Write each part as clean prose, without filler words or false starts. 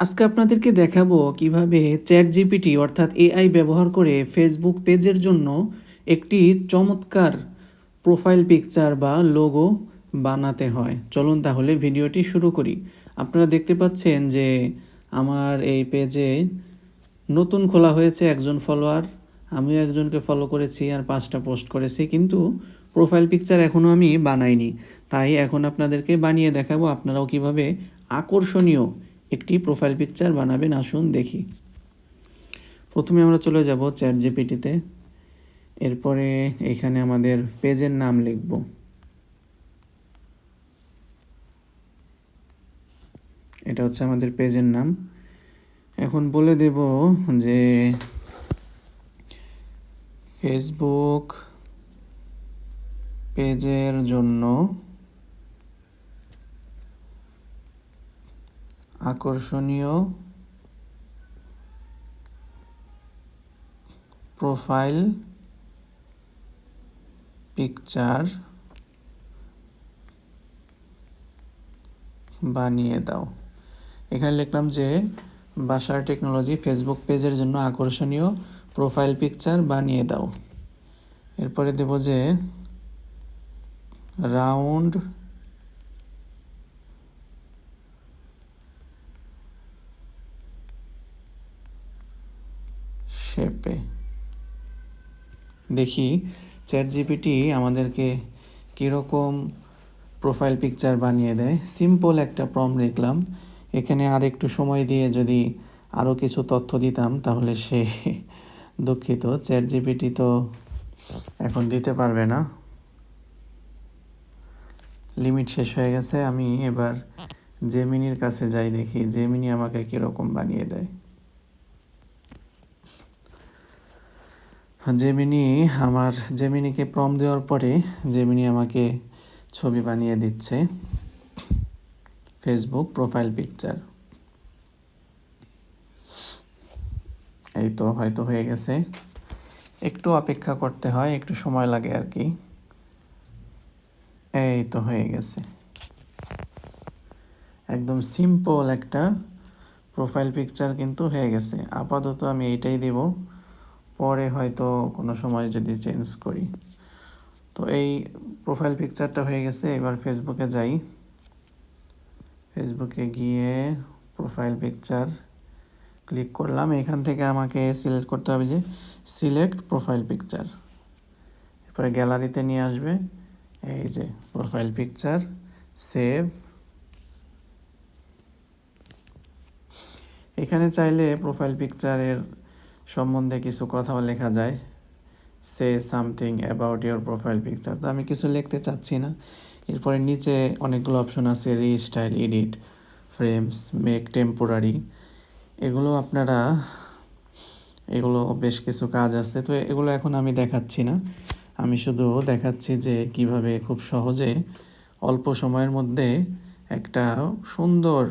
আজকে আপনাদেরকে দেখাবো কিভাবে চ্যাট জিপিটি অর্থাৎ এআই ব্যবহার করে ফেসবুক পেজের জন্য একটি চমৎকার প্রোফাইল পিকচার বা লোগো বানাতে হয়। চলুন তাহলে ভিডিওটি শুরু করি। আপনারা দেখতে পাচ্ছেন যে আমার এই পেজে নতুন খোলা হয়েছে, একজন ফলোয়ার, আমিও একজনকে ফলো করেছি আর 5টা পোস্ট করেছি, কিন্তু প্রোফাইল পিকচার এখনও আমি বানাইনি। তাই এখন আপনাদেরকে বানিয়ে দেখাবো আপনারাও কিভাবে আকর্ষণীয় একটি প্রোফাইল পিকচার বানাবেন। আসুন দেখি। প্রথমে আমরা চলে যাব চ্যাট জিপিটিতে। এরপরে এখানে আমাদের পেজের নাম লিখব। এটা হচ্ছে আমাদের পেজের নাম। এখন বলে দেব যে ফেসবুক পেজের জন্য আকর্ষণীয় প্রোফাইল পিকচার বানিয়ে দাও। এখানে লিখলাম যে বাসার টেকনোলজি ফেসবুক পেজের জন্য আকর্ষণীয় প্রোফাইল পিকচার বানিয়ে দাও। এরপরে দেব যে রাউন্ড শেপে। দেখি চ্যাট জিপিটি আমাদেরকে কীরকম প্রোফাইল পিকচার বানিয়ে দেয়। সিম্পল একটা প্রম্পট লিখলাম। এখানে আর একটু সময় দিয়ে যদি আরও কিছু তথ্য দিতাম তাহলে দুঃখিত, চ্যাট জিপিটি তো এখন দিতে পারবে না, লিমিট শেষ হয়ে গেছে। আমি এবার জেমিনির কাছে যাই, দেখি জেমিনি আমাকে কীরকম বানিয়ে দেয়। জেমিনিকে প্রম্পট দেওয়ার পরে জেমিনি আমাকে ছবি বানিয়ে দিচ্ছে ফেসবুক প্রোফাইল পিকচার। এই তো হয়তো হয়ে গেছে, একটু অপেক্ষা করতে হয়, একটু সময় লাগে আর কি। এই তো হয়ে গেছে, একদম সিম্পল একটা প্রোফাইল পিকচার কিন্তু হয়ে গেছে। আপাতত আমি এইটাই দেব, পরে হয়তো কোনো সময় যদি চেঞ্জ করি। তো এই প্রোফাইল পিকচারটা হয়ে গেছে। এবার ফেসবুকে যাই। ফেসবুকে গিয়ে প্রোফাইল পিকচার ক্লিক করলাম। এখান থেকে আমাকে সিলেক্ট করতে হবে যে সিলেক্ট প্রোফাইল পিকচার। এরপরে গ্যালারিতে নিয়ে আসবে, এই যে প্রোফাইল পিকচার, সেভ। এখানে চাইলে প্রোফাইল পিকচারের সম্বন্ধে কিছু কথাও লেখা যায়, say something about your profile picture. তো আমি কিছু লিখতে চাচ্ছি না। এরপরে নিচে অনেকগুলো অপশন আছে, restyle, edit, frames, make temporary. এগুলো বেশ কিছু কাজ আছে, তো এগুলো এখন আমি দেখাচ্ছি না। আমি শুধু দেখাচ্ছি যে কিভাবে খুব সহজে অল্প সময়ের মধ্যে একটা সুন্দর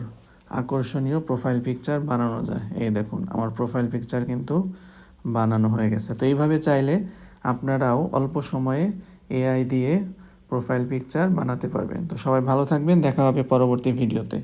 আকর্ষণীয় প্রোফাইল পিকচার বানানো যায়। এই দেখুন আমার প্রোফাইল পিকচার কিন্তু বানানো হয়ে গেছে। তো এইভাবে চাইলে আপনারাও অল্প সময়ে এআই দিয়ে প্রোফাইল পিকচার বানাতে পারবেন। তো সবাই ভালো থাকবেন, দেখা হবে পরবর্তী ভিডিওতে।